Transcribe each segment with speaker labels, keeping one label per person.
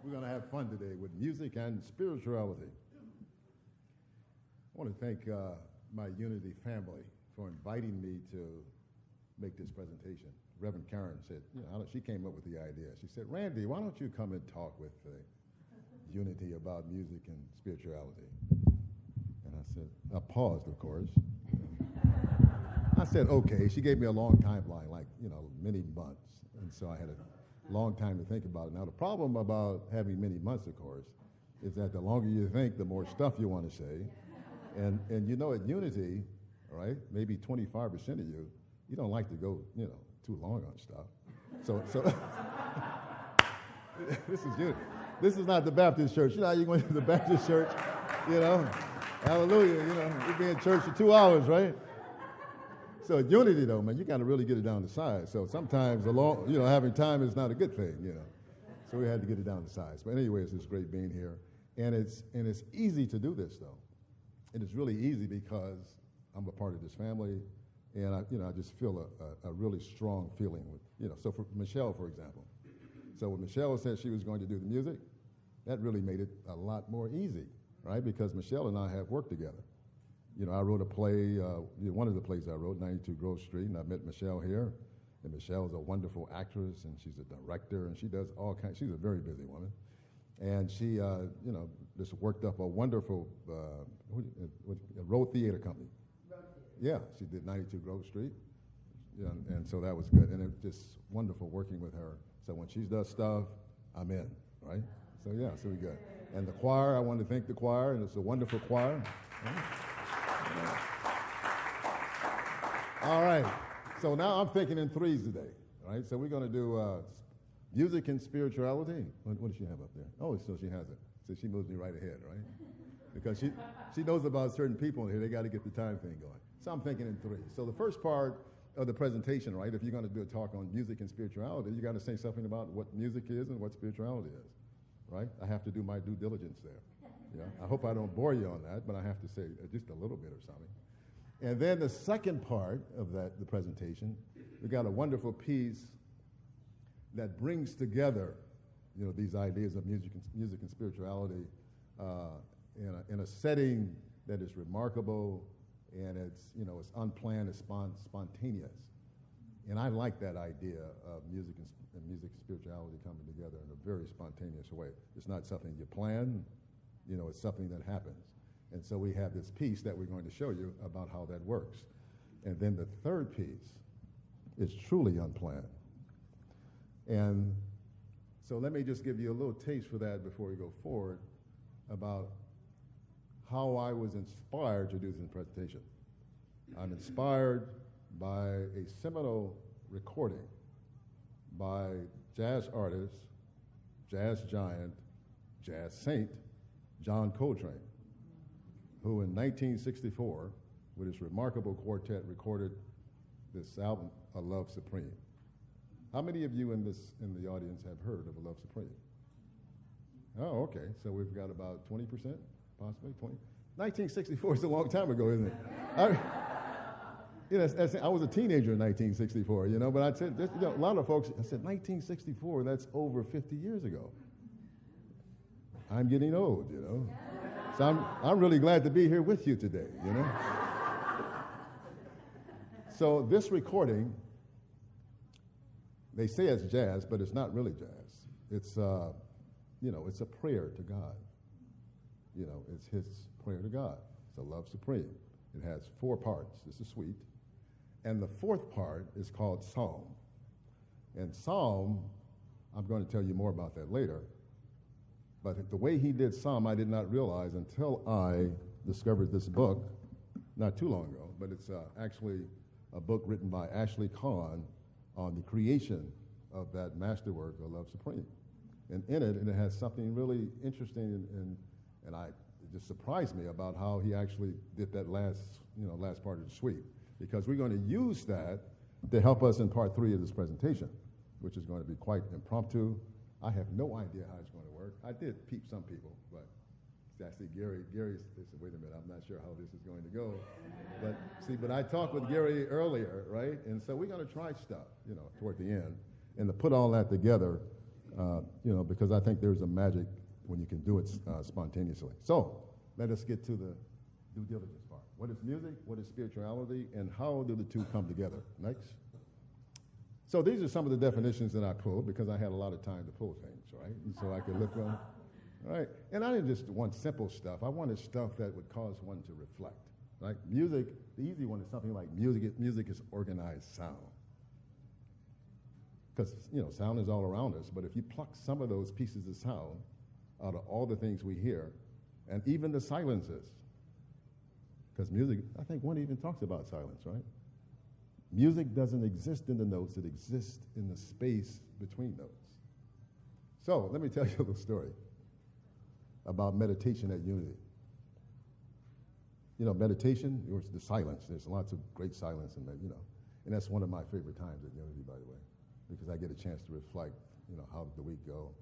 Speaker 1: We're going to have fun today with music and spirituality. I want to thank my Unity family for inviting me to make this presentation. Reverend Karen said, she came up with the idea. She said, Randy, why don't you come and talk with Unity about music and spirituality? And I said, I paused, of course. I said, okay. She gave me a long timeline, many months. And so I had a long time to think about it. Now, the problem about having many months, of course, is that the longer you think, the more stuff you want to say. And at Unity, right, maybe 25% of you don't like to go, too long on stuff. So this is Unity. This is not the Baptist church. You know how you go into the Baptist church, hallelujah, you'll be in church for 2 hours, right? So at Unity, though, man, you got to really get it down to size. So sometimes having time is not a good thing, So we had to get it down to size. But anyways, it's great being here. And it's easy to do this, though. It is really easy because I'm a part of this family, and I just feel a really strong feeling with, so for Michelle, for example. So when Michelle said she was going to do the music, that really made it a lot more easy, right? Because Michelle and I have worked together. I wrote a play, one of the plays I wrote, 92 Grove Street, and I met Michelle here. And Michelle's a wonderful actress, and she's a director, and she does all kinds. She's a very busy woman. And she, just worked up a wonderful Road Theater Company. Yeah, she did 92 Grove Street. Yeah, and so that was good. And it was just wonderful working with her. So when she does stuff, I'm in, right? So yeah, so we good. And the choir, I want to thank the choir, and it's a wonderful choir. Right? All right, so now I'm thinking in threes today, right? So we're going to do music and spirituality. What does she have up there? Oh, so she has it. So she moves me right ahead, right? Because she knows about certain people in here. They got to get the time thing going. So I'm thinking in threes. So the first part of the presentation, right, if you're going to do a talk on music and spirituality, you got to say something about what music is and what spirituality is, right? I have to do my due diligence there. Yeah, I hope I don't bore you on that, but I have to say just a little bit or something. And then the second part of the presentation, we got a wonderful piece that brings together, these ideas of music and spirituality in a setting that is remarkable, and it's unplanned, it's spontaneous. And I like that idea of music and spirituality coming together in a very spontaneous way. It's not something you plan. It's something that happens. And so we have this piece that we're going to show you about how that works. And then the third piece is truly unplanned. And so let me just give you a little taste for that before we go forward about how I was inspired to do this presentation. I'm inspired by a seminal recording by jazz artist, jazz giant, jazz saint, John Coltrane, who in 1964, with his remarkable quartet, recorded this album, A Love Supreme. How many of you in the audience have heard of A Love Supreme? Oh, okay. So we've got about 20%, possibly 20. 1964 is a long time ago, isn't it? I was a teenager in 1964, but I said, a lot of folks, I said, 1964, that's over 50 years ago. I'm getting old, So I'm really glad to be here with you today, So this recording, they say it's jazz, but it's not really jazz. It's, it's a prayer to God. It's his prayer to God. It's a love supreme. It has 4 parts. It's a suite. And the 4th part is called Psalm. And Psalm, I'm going to tell you more about that later. But the way he did Psalm, I did not realize until I discovered this book not too long ago. But it's actually a book written by Ashley Kahn on the creation of that masterwork, A Love Supreme. And in it, it has something really interesting, and it just surprised me about how he actually did that last part of the suite. Because we're going to use that to help us in part 3 of this presentation, which is going to be quite impromptu. I have no idea how it's going to work. I did peep some people, but I see Gary said, wait a minute, I'm not sure how this is going to go. But I talked with Gary earlier, right? And so we're going to try stuff, toward the end. And to put all that together, because I think there's a magic when you can do it spontaneously. So let us get to the due diligence part. What is music? What is spirituality? And how do the two come together? Next. So these are some of the definitions that I pulled because I had a lot of time to pull things, right? And so I could look on, right? And I didn't just want simple stuff. I wanted stuff that would cause one to reflect, right? Music, the easy one is something like music is organized sound. Because, sound is all around us, but if you pluck some of those pieces of sound out of all the things we hear, and even the silences, because music, I think one even talks about silence, right? Music doesn't exist in the notes, it exists in the space between notes. So let me tell you a little story about meditation at Unity. Meditation, or the silence, there's lots of great silence in that, and that's one of my favorite times at Unity, by the way, because I get a chance to reflect, how did the week go?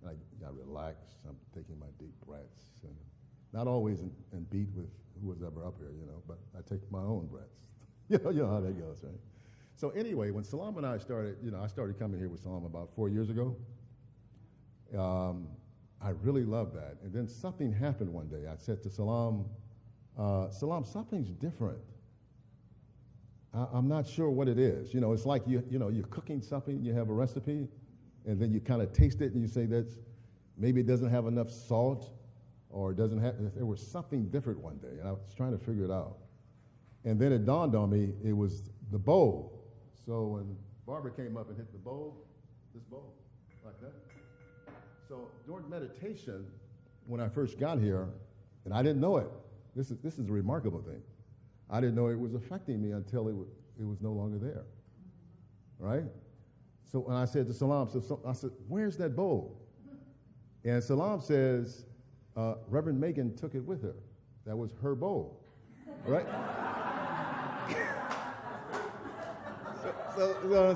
Speaker 1: And I relax, I'm taking my deep breaths, and not always in beat with who was ever up here, but I take my own breaths. You know how that goes, right? So anyway, when Salam and I started, I started coming here with Salam about 4 years ago. I really loved that. And then something happened one day. I said to Salam, Salam, something's different. I'm not sure what it is. It's like you're cooking something, you have a recipe, and then you kind of taste it and you say maybe it doesn't have enough salt, or there was something different one day, and I was trying to figure it out. And then it dawned on me, it was the bowl. So when Barbara came up and hit the bowl, this bowl, like that. So during meditation, when I first got here, and I didn't know it, this is a remarkable thing. I didn't know it was affecting me until it was no longer there, right? So when I said to Salam, I said, where's that bowl? And Salam says, Reverend Megan took it with her. That was her bowl, right?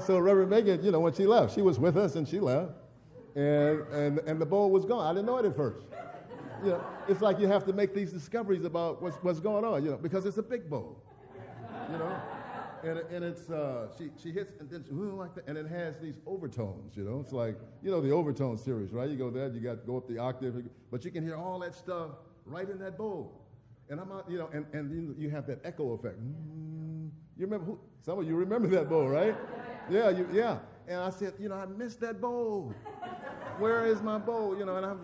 Speaker 1: So Reverend Megan, when she left, she was with us and she left, and the bowl was gone. I didn't know it at first. It's like you have to make these discoveries about what's going on, because it's a big bowl, and it's she hits and then like that, and it has these overtones, It's like the overtone series, right? You go there, you got to go up the octave, but you can hear all that stuff right in that bowl, and I'm out, and you have that echo effect. You remember some of you remember that bowl, right? Yeah. And I said, I missed that bowl. Where is my bowl? And I'm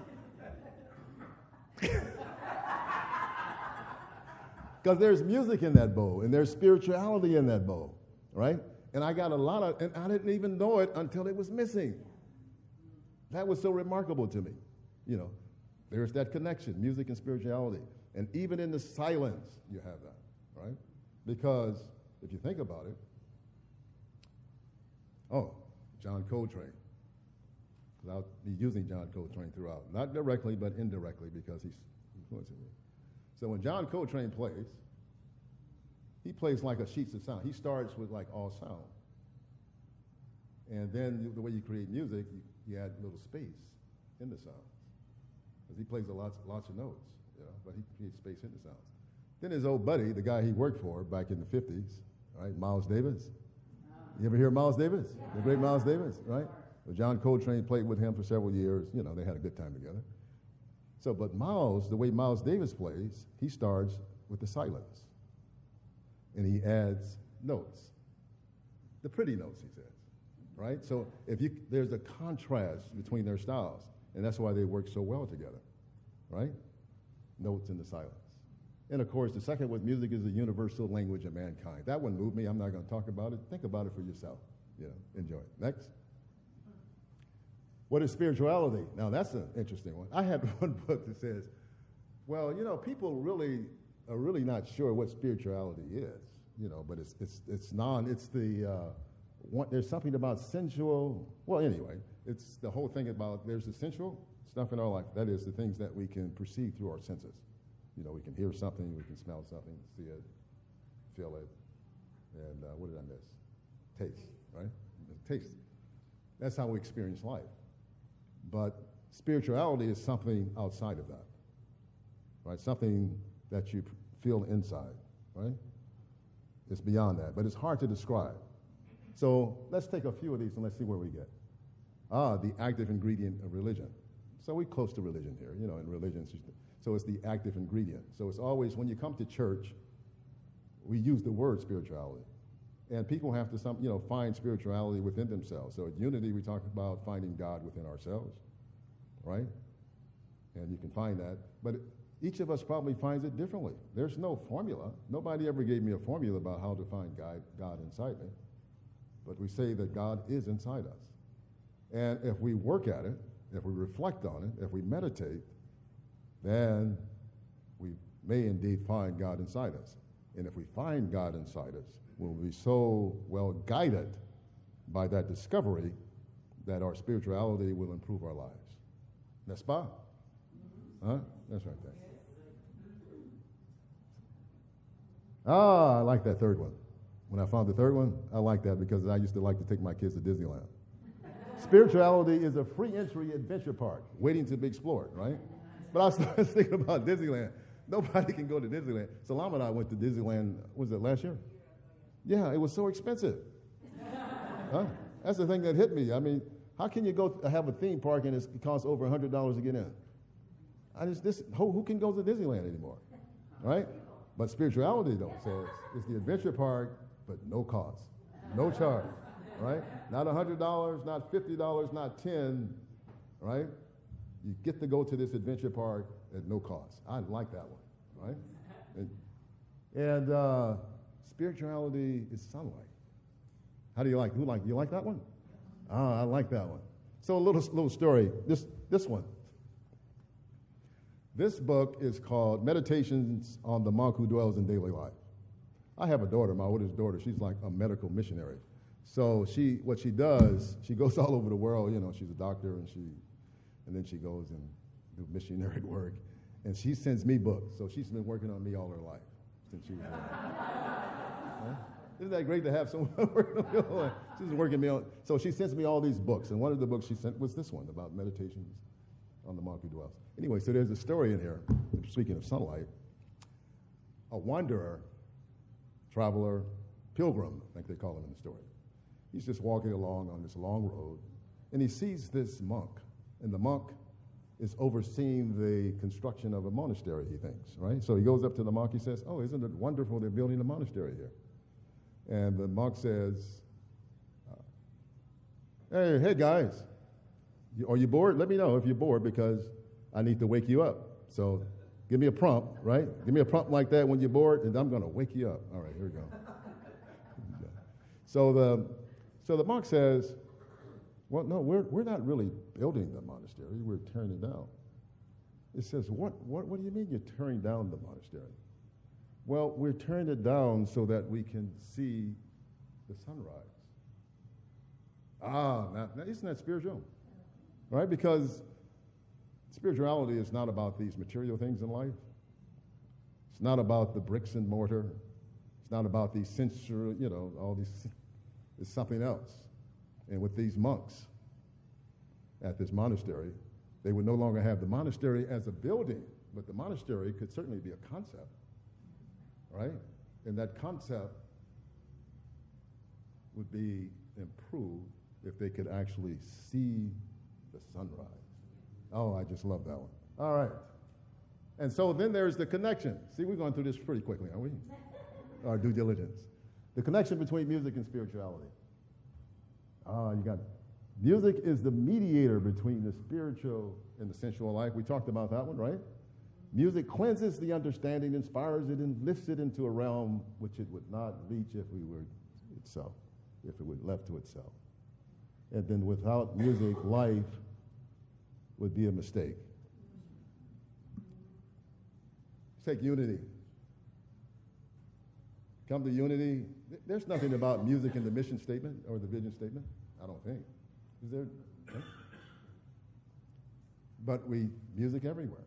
Speaker 1: because there's music in that bowl, and there's spirituality in that bowl, right? And I got and I didn't even know it until it was missing. That was so remarkable to me. There's that connection, music and spirituality. And even in the silence, you have that, right? Because if you think about it, John Coltrane. Because I'll be using John Coltrane throughout. Not directly, but indirectly, because he's influencing me. So when John Coltrane plays, he plays like a sheets of sound. He starts with like all sound. And then the way you create music, you add a little space in the sound. Because he plays lots of notes, but he creates space in the sounds. Then his old buddy, the guy he worked for back in the 50s, right, Miles Davis. You ever hear Miles Davis? Yeah. The great Miles Davis, right? Well, John Coltrane played with him for several years. They had a good time together. So, but Miles, the way Miles Davis plays, he starts with the silence. And he adds notes. The pretty notes, he says, right? So there's a contrast between their styles, and that's why they work so well together, right? Notes in the silence. And of course, the second with music is the universal language of mankind. That one moved me. I'm not going to talk about it. Think about it for yourself. Enjoy it. Next. What is spirituality? Now, that's an interesting one. I had one book that says, well, people really are really not sure what spirituality is, but there's something about sensual, well, anyway, it's the whole thing about there's the sensual stuff in our life. That is the things that we can perceive through our senses. We can hear something, we can smell something, see it, feel it, and what did I miss? Taste, right? Taste. That's how we experience life. But spirituality is something outside of that, right? Something that you feel inside, right? It's beyond that, but it's hard to describe. So let's take a few of these and let's see where we get. The active ingredient of religion. So we're close to religion here, in religion. So it's the active ingredient. So it's always, when you come to church, we use the word spirituality. And people have to find spirituality within themselves. So at Unity, we talk about finding God within ourselves, right? And you can find that. But each of us probably finds it differently. There's no formula. Nobody ever gave me a formula about how to find God inside me. But we say that God is inside us. And if we work at it, if we reflect on it, if we meditate, then we may indeed find God inside us. And if we find God inside us, we'll be so well guided by that discovery that our spirituality will improve our lives. N'est-ce pas? Huh? That's right there. I like that third one. When I found the third one, I like that because I used to like to take my kids to Disneyland. Spirituality is a free entry adventure park waiting to be explored, right? But I was thinking about Disneyland. Nobody can go to Disneyland. Salam and I went to Disneyland, was it last year? Yeah, it was so expensive. Huh? That's the thing that hit me. I mean, how can you go have a theme park and it costs over $100 to get in? Who can go to Disneyland anymore, right? But spirituality, though, says it's the adventure park, but no cost, no charge, right? Not $100, not $50, not $10, right? You get to go to this adventure park at no cost. I like that one, right? And spirituality is sunlight. How do you like? You like that one? I like that one. So a little story. This one. This book is called Meditations on the Monk Who Dwells in Daily Life. I have a daughter, my oldest daughter. She's like a medical missionary. So what she does, she goes all over the world. She's a doctor, and then she goes and do missionary work. And she sends me books. So she's been working on me all her life since she was young. Huh? Isn't that great to have someone working on me all her life? She's been working me on. So she sends me all these books. And one of the books she sent was this one about meditations on the monk who dwells. Anyway, so there's a story in here, speaking of sunlight. A wanderer, traveler, pilgrim, I think they call him in the story. He's just walking along on this long road, and he sees this monk. And the monk is overseeing the construction of a monastery, he thinks, right? So he goes up to the monk, he says, "Oh, isn't it wonderful they're building a monastery here?" And the monk says, hey guys, are you bored? Let me know if you're bored because I need to wake you up. So give me a prompt, right? Give me a prompt like that when you're bored, and I'm going to wake you up. All right, here we go. So the monk says, well, no, we're not really building the monastery. We're tearing it down. It says, what do you mean you're tearing down the monastery? Well, we're tearing it down so that we can see the sunrise. Now, isn't that spiritual? Right? Because spirituality is not about these material things in life. It's not about the bricks and mortar. It's not about these sensual, all these. It's something else. And with these monks at this monastery, they would no longer have the monastery as a building, but the monastery could certainly be a concept, right? And that concept would be improved if they could actually see the sunrise. Oh, I just love that one. All right. And so then there's the connection. See, we're going through this pretty quickly, aren't we? Our due diligence. The connection between music and spirituality. You got music is the mediator between the spiritual and the sensual life. We talked about that one, right? Music cleanses the understanding, inspires it, and lifts it into a realm which it would not reach if it were left to itself. And then without music, life would be a mistake. Let's take Unity. Come to Unity. There's nothing about music in the mission statement or the vision statement, I don't think. Is there? Okay. But music everywhere.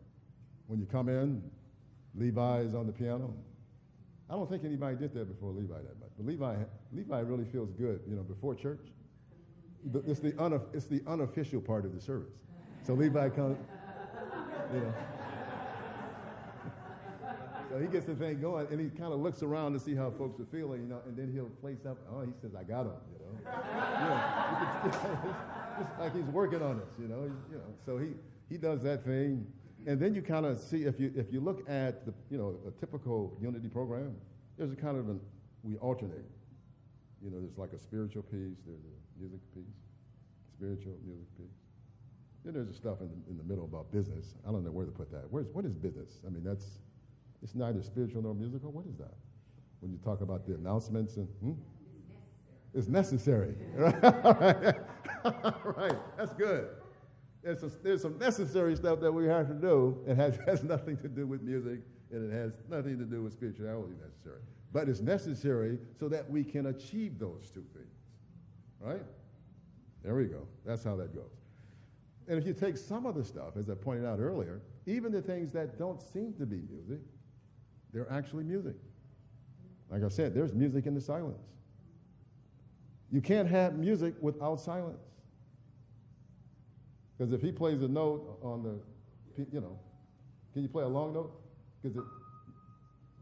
Speaker 1: When you come in, Levi is on the piano. I don't think anybody did that before Levi that much. But Levi really feels good, before church. It's the unofficial part of the service. So Levi comes, So he gets the thing going, and he kind of looks around to see how folks are feeling, and then he'll play something. Oh, he says, "I got him," Just like he's working on us, So he does that thing, and then you kind of see if you look at the a typical Unity program, there's a kind of we alternate. There's like a spiritual piece, there's a music piece, spiritual music piece. Then there's the stuff in the middle about business. I don't know where to put that. What is business? I mean, it's neither spiritual nor musical. What is that? When you talk about the announcements and it's necessary. Right? Right. That's good. There's some necessary stuff that we have to do. It has nothing to do with music, and it has nothing to do with spirituality necessary. But it's necessary so that we can achieve those two things. Right? There we go. That's how that goes. And if you take some of the stuff, as I pointed out earlier, even the things that don't seem to be music, they're actually music. Like I said, there's music in the silence. You can't have music without silence. Because if he plays a note on the, can you play a long note? Because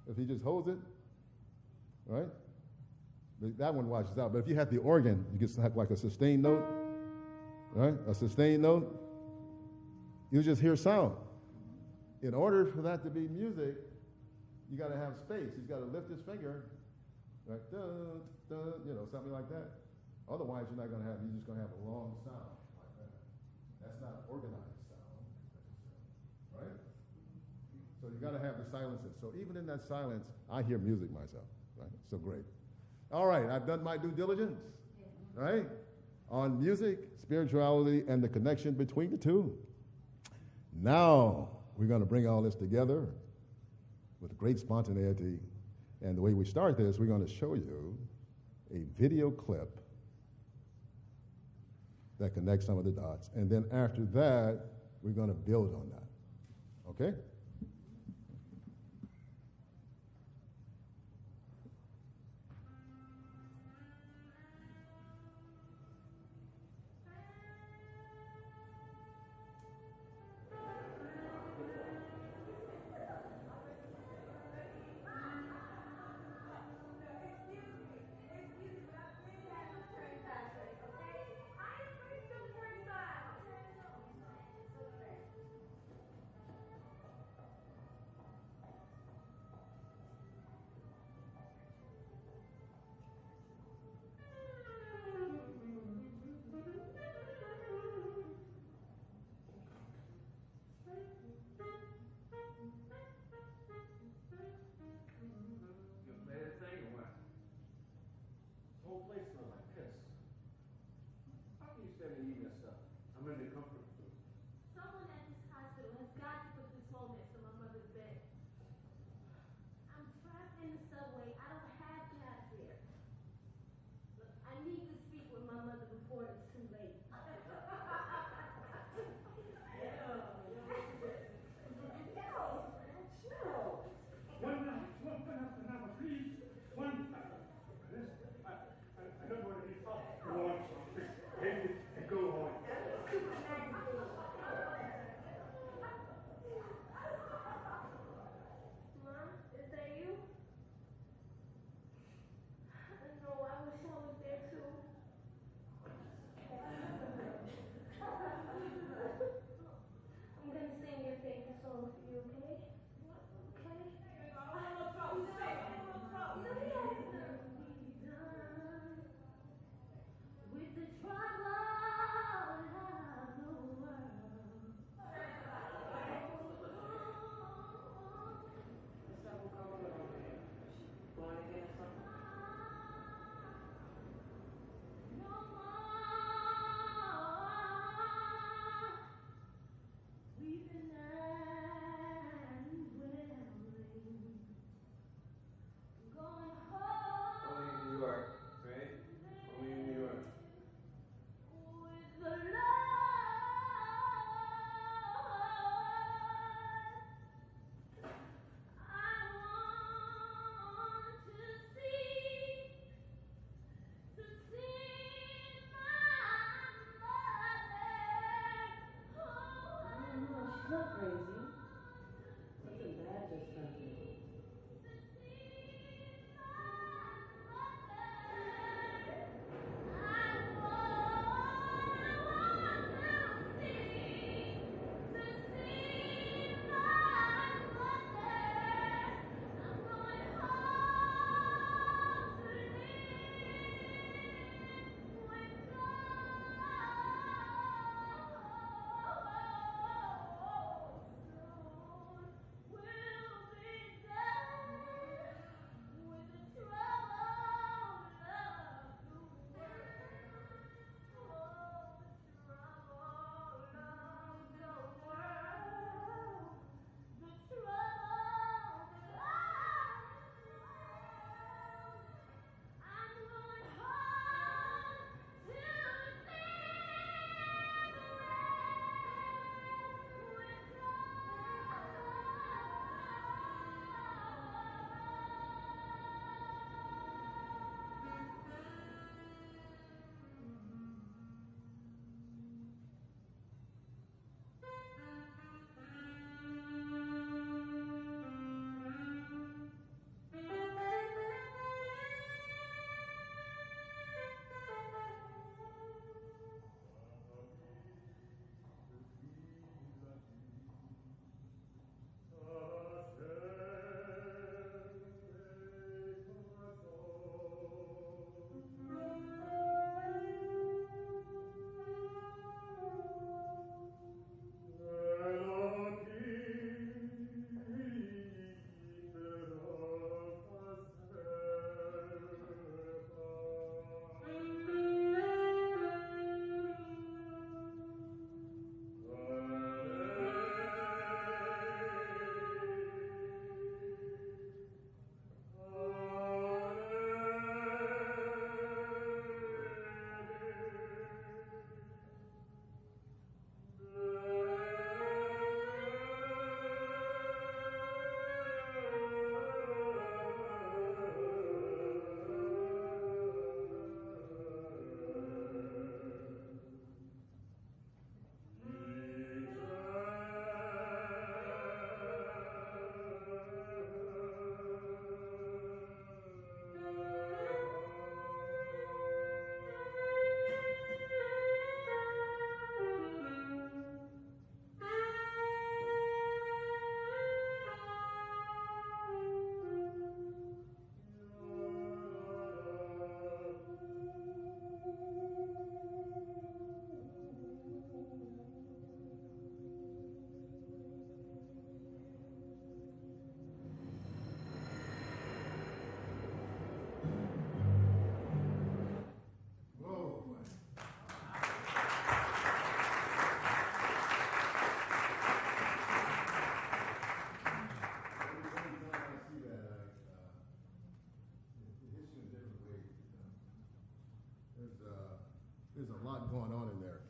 Speaker 1: if he just holds it, right? That one washes out. But if you have the organ, you get like a sustained note, right? A sustained note, you just hear sound. In order for that to be music, you got to have space. He's got to lift his finger, right? Dun, dun, something like that. Otherwise, you're just going to have a long sound like that. That's not organized sound, right? So you got to have the silences. So even in that silence, I hear music myself, right? So great. All right, I've done my due diligence, right? On music, spirituality, and the connection between the two. Now, we're going to bring all this together with great spontaneity. And the way we start this, we're going to show you a video clip that connects some of the dots. And then after that, we're going to build on that. Okay?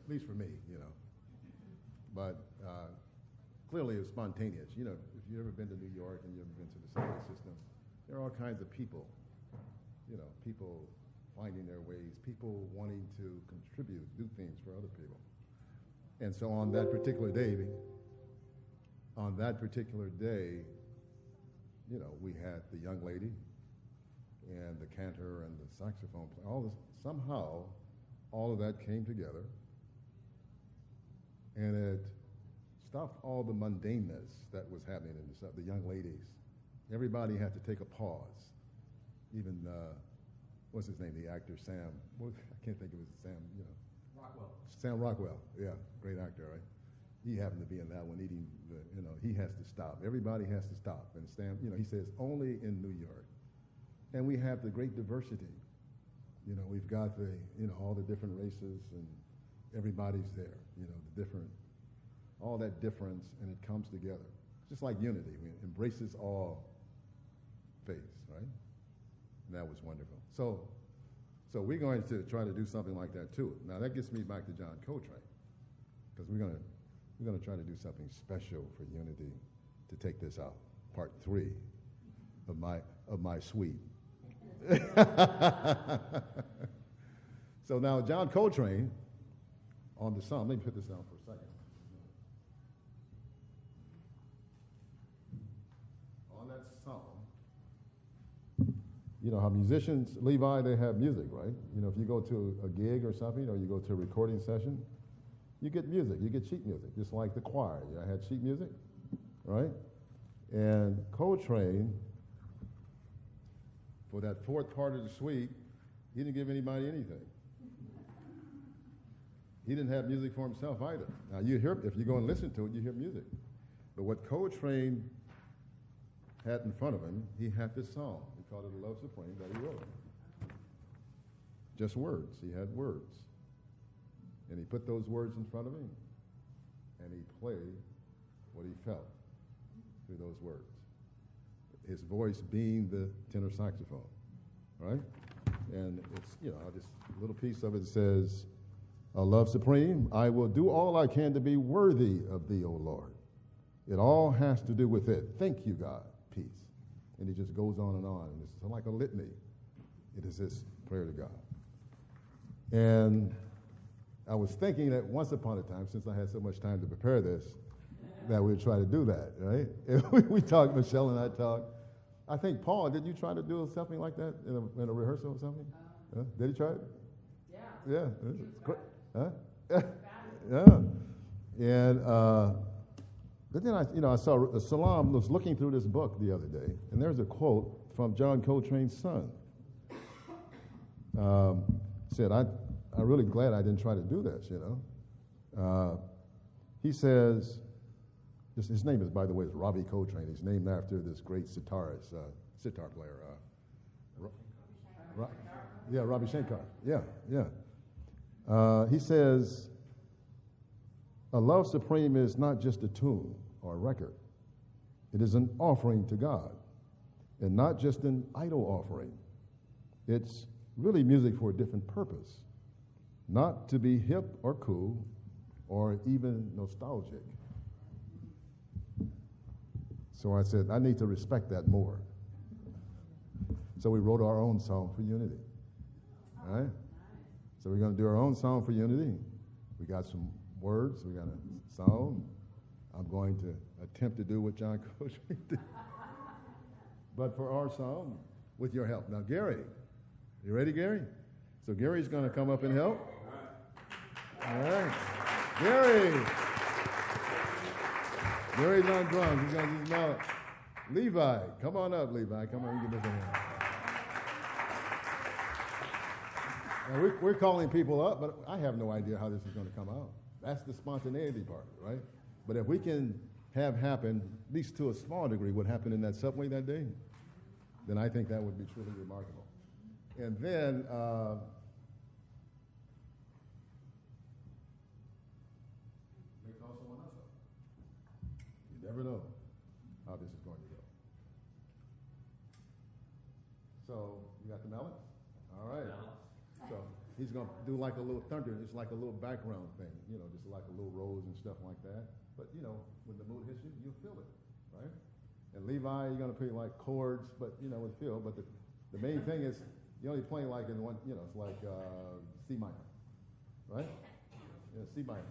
Speaker 1: at least for me, But clearly it's spontaneous. If you've ever been to New York and you've ever been to the subway system, there are all kinds of people, people finding their ways, people wanting to contribute, do things for other people. And so on that particular day, we had the young lady and the cantor and the saxophone player. Somehow, all of that came together, and it stopped all the mundaneness that was happening in the young ladies. Everybody had to take a pause. Even what's his name? The actor Sam. I can't think of his Sam.
Speaker 2: Rockwell.
Speaker 1: Sam Rockwell. Yeah, great actor, right? He happened to be in that one eating. He has to stop. Everybody has to stop. And Sam, he says only in New York, and we have the great diversity. We've got all the different races, and everybody's there. All that difference, and it comes together. Just like unity, it embraces all faiths, right? And that was wonderful. So we're going to try to do something like that too. Now that gets me back to John Coltrane, because we're going to try to do something special for unity to take this out. Part 3 of my suite. So now John Coltrane on the psalm. Let me put this down for a second. On that psalm, how musicians, Levi, they have music, right? If you go to a gig or something, or you go to a recording session, you get music. You get sheet music, just like the choir. I had sheet music, right? And Coltrane, for that fourth part of the suite, he didn't give anybody anything. He didn't have music for himself either. Now you hear, if you go and listen to it, you hear music. But what Coltrane had in front of him, he had this song. He called it "A Love Supreme" that he wrote. Just words. He had words. And he put those words in front of him, and he played what he felt through those words. His voice being the tenor saxophone, right? And it's, just a little piece of it says, "A love supreme, I will do all I can to be worthy of thee, O Lord. It all has to do with it. Thank you, God, peace." And he just goes on, and it's like a litany. It is this prayer to God. And I was thinking that once upon a time, since I had so much time to prepare this, that we'd try to do that, right? We talked, Michelle and I talked. I think, Paul, did you try to do something like that in a rehearsal or something? Did he try it? Yeah. Great. Huh? Yeah. And but then I saw Salam was looking through this book the other day, and there's a quote from John Coltrane's son. Said, I'm really glad I didn't try to do this, He says, his name is, by the way, is Ravi Coltrane. He's named after this great sitar player. Ravi Shankar. Yeah. He says, "A love supreme is not just a tune or a record. It is an offering to God, and not just an idol offering. It's really music for a different purpose, not to be hip or cool or even nostalgic." So I said, I need to respect that more. So we wrote our own song for unity. All right? So we're going to do our own song for unity. We got some words. We got a song. I'm going to attempt to do what John Coltrane did. But for our song, with your help. Now, Gary, you ready, Gary? So Gary's going to come up and help. All right. Gary. Gary's on drums. He's going to use now. Levi, come on up, Levi. Come on, give us a hand. Now we're calling people up, but I have no idea how this is going to come out. That's the spontaneity part, right? But if we can have happen, at least to a small degree, what happened in that subway that day, then I think that would be truly remarkable. And then may call someone else up. You never know how this is going to go. So you got the melon? All right. So he's going to do like a little thunder. It's like a little background thing, just like a little rose and stuff like that. But, when the mood hits you, you'll feel it, right? And Levi, you're going to play like chords, but, with feel. But the main thing is you only play like in one, it's like C minor, right? Yeah, C minor.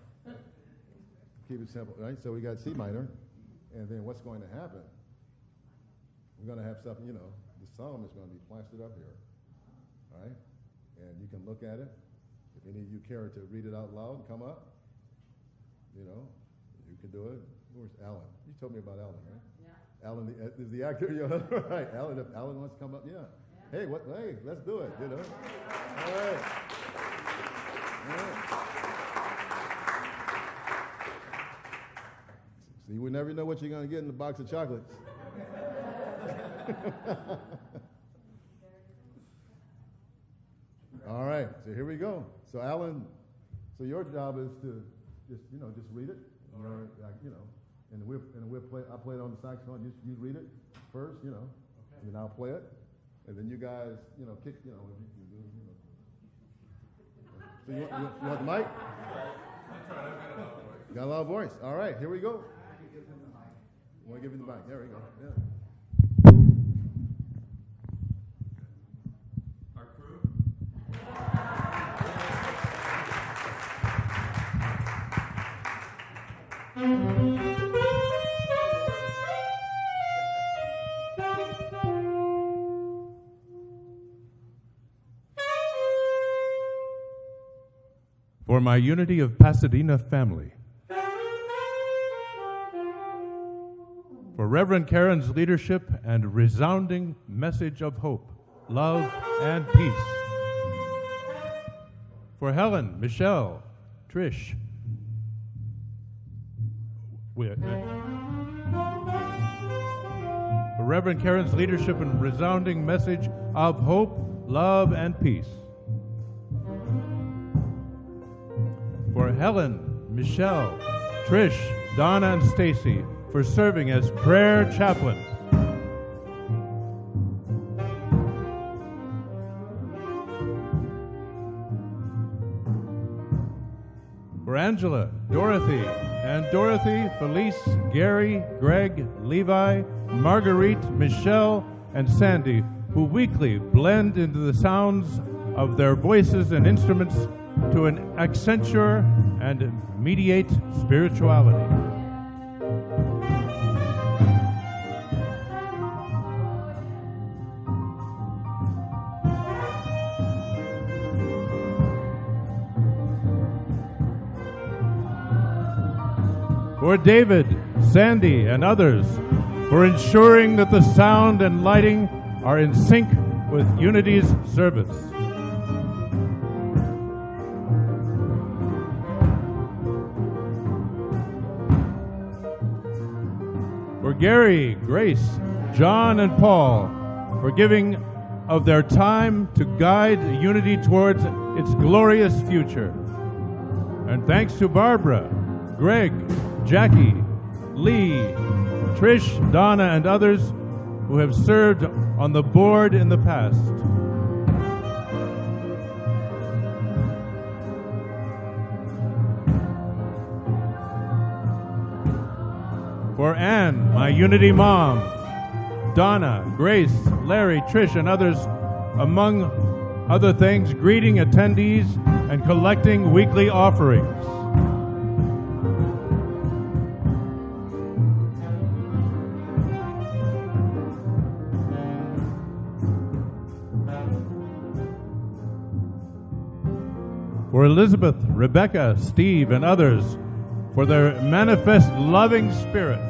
Speaker 1: Keep it simple, right? So we got C minor, and then what's going to happen? We're going to have something, the psalm is going to be plastered up here, all right? And you can look at it. If any of you care to read it out loud and come up, you can do it. Where's Alan? You told me about Alan, right? Yeah. Alan is the actor, right? Alan, if Alan wants to come up, yeah. Hey, hey, let's do it, All right. All right. See, we never know what you're going to get in the box of chocolates. All right, so here we go. So Alan, your job is to just read it, and we'll play. I play it on the saxophone. You read it first, and then I'll play it, and then you guys, kick, So you want the mic? You got a loud voice. All right, here we go. I want to give you the mic. There we go. Yeah.
Speaker 2: Our crew. For my Unity of Pasadena family. For Reverend Karen's leadership and resounding message of hope, love, and peace. For Helen, Michelle, Trish. For Reverend Karen's leadership and resounding message of hope, love, and peace. For Helen, Michelle, Trish, Donna, and Stacy, for serving as prayer chaplains. For Angela, Dorothy, Felice, Gary, Greg, Levi, Marguerite, Michelle, and Sandy, who weekly blend into the sounds of their voices and instruments to an accenture and mediate spirituality. For David, Sandy, and others, for ensuring that the sound and lighting are in sync with Unity's service. For Gary, Grace, John, and Paul, for giving of their time to guide Unity towards its glorious future. And thanks to Barbara, Greg, Jackie, Lee, Trish, Donna, and others who have served on the board in the past. For Anne, my Unity mom, Donna, Grace, Larry, Trish, and others, among other things, greeting attendees and collecting weekly offerings. For Elizabeth, Rebecca, Steve, and others, for their manifest loving spirits.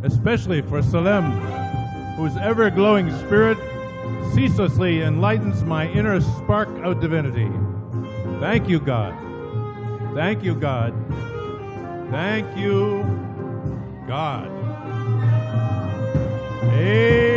Speaker 2: Especially for Salem, whose ever-glowing spirit ceaselessly enlightens my inner spark of divinity. Thank you, God. Thank you, God. Thank you, God. Amen.